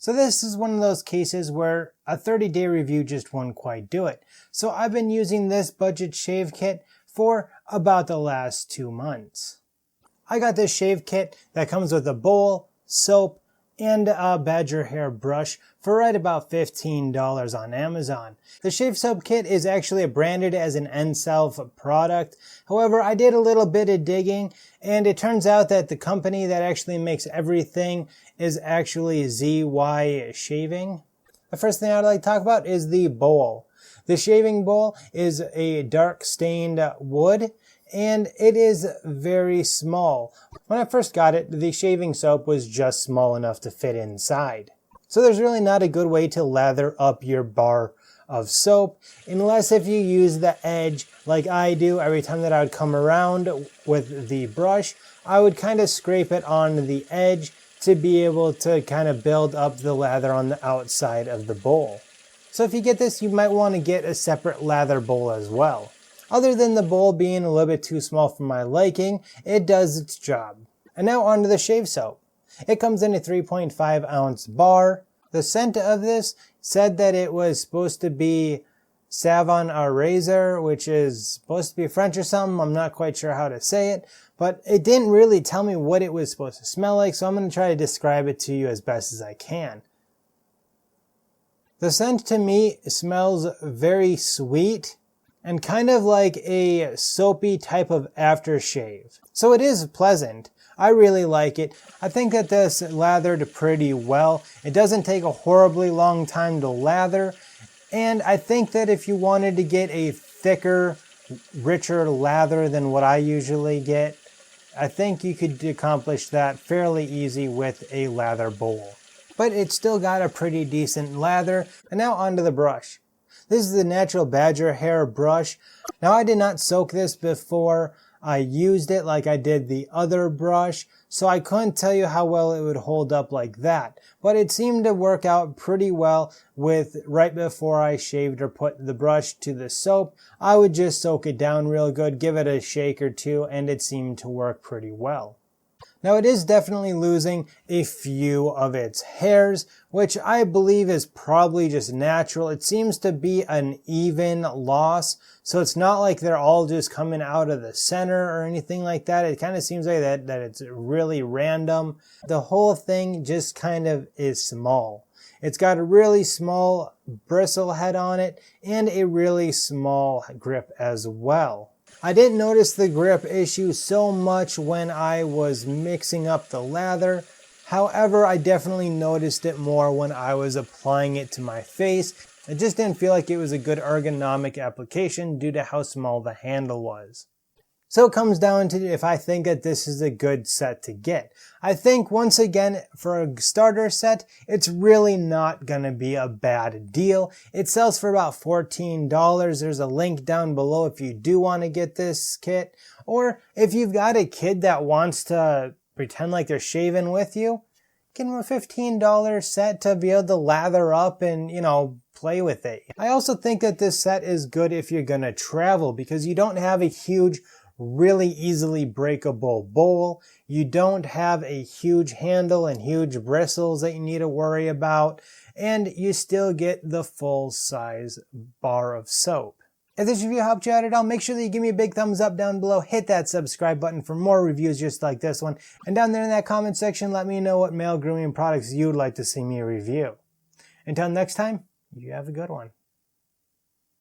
So this is one of those cases where a 30-day review just won't quite do it. So I've been using this budget shave kit for about the last 2 months. I got this shave kit that comes with a bowl, soap, and a badger hair brush for right about $15 on Amazon. The shave soap kit is actually branded as an N-Self product. However, I did a little bit of digging and it turns out that the company that actually makes everything is actually ZY Shaving. The first thing I'd like to talk about is the bowl. The shaving bowl is a dark stained wood and it is very small. When I first got it, the shaving soap was just small enough to fit inside. So there's really not a good way to lather up your bar of soap unless if you use the edge like I do. Every time that I would come around with the brush, I would kind of scrape it on the edge to be able to kind of build up the lather on the outside of the bowl. So if you get this, you might want to get a separate lather bowl as well. Other than the bowl being a little bit too small for my liking, it does its job. And now onto the shave soap. It comes in a 3.5 ounce bar. The scent of this said that it was supposed to be Savon à Razor, which is supposed to be French or something. I'm not quite sure how to say it, but it didn't really tell me what it was supposed to smell like, so I'm going to try to describe it to you as best as I can. The scent to me smells very sweet and kind of like a soapy type of aftershave. So it is pleasant. I really like it. I think that this lathered pretty well. It doesn't take a horribly long time to lather. And I think that if you wanted to get a thicker, richer lather than what I usually get, I think you could accomplish that fairly easy with a lather bowl. But it's still got a pretty decent lather. And now onto the brush. This is the natural badger hair brush. Now I did not soak this before I used it like I did the other brush, so I couldn't tell you how well it would hold up like that. But it seemed to work out pretty well with right before I shaved or put the brush to the soap. I would just soak it down real good, give it a shake or two, and it seemed to work pretty well. Now it is definitely losing a few of its hairs, which I believe is probably just natural. It seems to be an even loss, so it's not like they're all just coming out of the center or anything like that. It kind of seems like that it's really random. The whole thing just kind of is small. It's got a really small bristle head on it and a really small grip as well. I didn't notice the grip issue so much when I was mixing up the lather. However, I definitely noticed it more when I was applying it to my face. It just didn't feel like it was a good ergonomic application due to how small the handle was. So it comes down to if I think that this is a good set to get. I think once again, for a starter set, it's really not going to be a bad deal. It sells for about $14. There's a link down below if you do want to get this kit. Or if you've got a kid that wants to pretend like they're shaving with you, give them a $15 set to be able to lather up and, play with it. I also think that this set is good if you're going to travel because you don't have a huge really easily breakable bowl. You don't have a huge handle and huge bristles that you need to worry about, and you still get the full size bar of soap. If this review helped you out at all, make sure that you give me a big thumbs up down below, hit that subscribe button for more reviews just like this one, and down there in that comment section let me know what male grooming products you'd like to see me review. Until next time, you have a good one.